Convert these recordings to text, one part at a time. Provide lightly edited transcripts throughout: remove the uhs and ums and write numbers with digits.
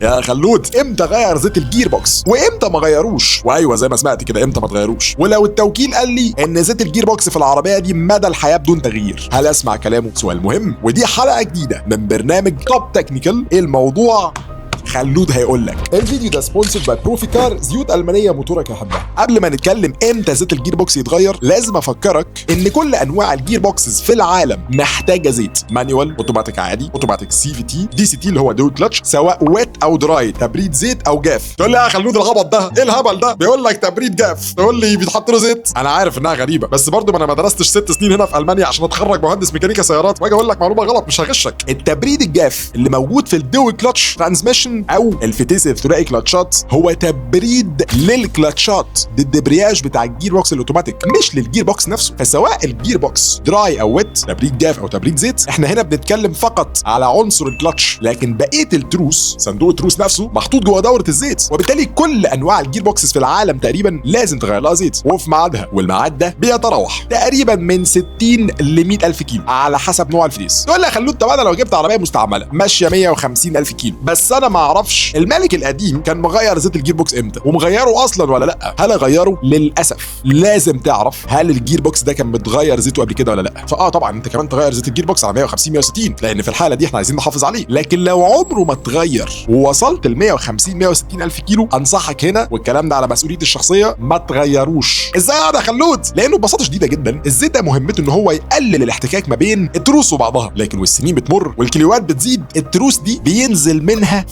يا خلود، امتى غير زيت الجير بوكس وامتى ما غيروش؟ وايوه زي ما سمعت كده، امتى ما تغيروش؟ ولو التوكيل قال لي ان زيت الجير بوكس في العربيه دي مدى الحياه بدون تغيير، هل اسمع كلامه؟ سؤال مهم، ودي حلقه جديده من برنامج توب تكنيكال. ايه الموضوع؟ خلود هيقول لك. الفيديو ده سبونسرد باي بروفيكار، زيوت المانيه موتورك يحبها. قبل ما نتكلم امتى زيت الجير بوكس يتغير، لازم افكرك ان كل انواع الجير بوكسز في العالم محتاجه زيت. مانيوال، اوتوماتيك عادي، اوتوماتيك سي في تي، دي سي تي اللي هو دول كلتش، سواء ويت او دراي، تبريد زيت او جاف. تقول لي يا خلود الغبط ده ايه الهبل ده؟ بيقول لك تبريد جاف، تقول لي بيتحط له زيت. انا عارف انها غريبه، بس برضه انا ما درستش 6 سنين هنا في المانيا عشان اتخرج مهندس ميكانيكا سيارات واجي اقول لك معلومه غلط. مش هغشك. التبريد الجاف اللي موجود في الدول كلتش ترانسميشن او الفتيس الثنائي كلاتشات هو تبريد للكلاتشات، الدبرياج بتاع الجير بوكس الاوتوماتيك، مش للجير بوكس نفسه. فسواء الجير بوكس دراي او ويت، تبريد جاف او تبريد زيت، احنا هنا بنتكلم فقط على عنصر الكلاتش، لكن بقيه التروس، صندوق التروس نفسه محطوط جوه دوره الزيت. وبالتالي كل انواع الجير بوكسز في العالم تقريبا لازم تغير لها زيت وفي ميعادها، والميعاد ده بيتراوح تقريبا من 60 ل 100 الف كيلو على حسب نوع الفريز. تقول لي يا خلود، طب انا لو جبت عربيه مستعمله ماشيه 150 الف كيلو، بس انا ما اعرفش الملك القديم كان مغير زيت الجير بوكس امتى ومغيره اصلا ولا لا. هل اغيره؟ للاسف لازم تعرف هل الجير بوكس ده كان متغير زيته قبل كده ولا لا. طبعا انت كمان تغير زيت الجير بوكس على 150 160، لان في الحاله دي احنا عايزين نحافظ عليه. لكن لو عمره ما اتغير ووصلت ل 150 160 الف كيلو، انصحك هنا، والكلام ده على مسؤوليتي الشخصيه، ما تغيروش. ازاي يا خلود؟ لانه ببساطه شديده جدا الزيت ده مهمته ان هو يقلل الاحتكاك ما بين التروس وبعضها، لكن والسنين بتمر والكيلوات بتزيد، التروس دي بينزل منها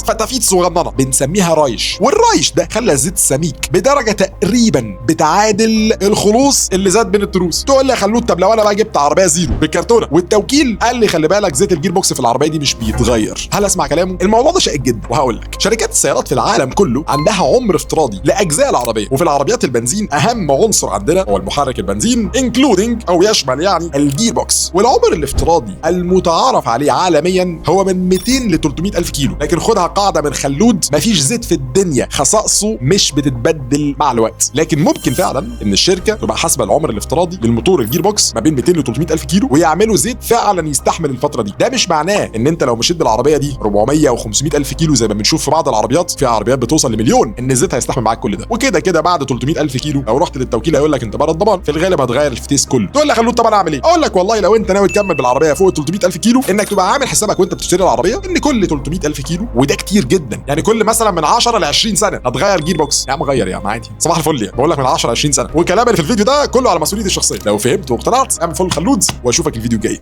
فتافيت صغننه بنسميها رايش، والرايش ده خلى الزيت السميك بدرجه تقريبا بتعادل الخلوص اللي زاد بين التروس. تقول لي يا خلود، طب لو انا بقى جبت عربيه زيرو بالكرتونه والتوكيل قال لي خلي بالك زيت الجير بوكس في العربيه دي مش بيتغير، هل اسمع كلامه؟ الموضوع ده شائك جدا، وهقول لك. شركات السيارات في العالم كله عندها عمر افتراضي لاجزاء العربيه، وفي العربيات البنزين اهم عنصر عندنا هو المحرك البنزين، انكلودنج او يشمل يعني الجير بوكس. والعمر الافتراضي المتعارف عليه عالميا هو من 200 ل 300 الف كيلو. لكن خدها قاعده من خلود، مفيش زيت في الدنيا خصائصه مش بتتبدل مع الوقت، لكن ممكن فعلا ان الشركه تبقى حاسبه العمر الافتراضي للموتور الجير بوكس ما بين 200 ل 300 الف كيلو ويعملوا زيت فعلا يستحمل الفتره دي. ده مش معناه ان انت لو مشيت بالعربيه دي 400 او 500 الف كيلو زي ما بنشوف في بعض العربيات، في عربيات بتوصل لمليون، ان الزيت هيستحمل معاك كل ده. وكده كده بعد 300 الف كيلو لو رحت للتوكيل هيقول لك انت بره الضمان، في الغالب هتغير الفتيس كله. تقول لي خلود طب انا اعمل ايه؟ اقول لك والله لو انت ناوي تكمل بالعربيه فوق 300 الف كيلو، انك تبقى عامل حسابك وانت بتشتري العربيه ان كل 300 الف كيلو، وده كتير جدا، يعني كل مثلا من 10 ل 20 سنه هتغير جير بوكس. يا عم غير يا عم عادي، صباح الفل. يعني بقول لك من 10 ل 20 سنه، والكلام اللي في الفيديو ده كله على مسؤوليتي الشخصيه. لو فهمت واقتنعت اعمل فولو خلود، واشوفك الفيديو الجاي.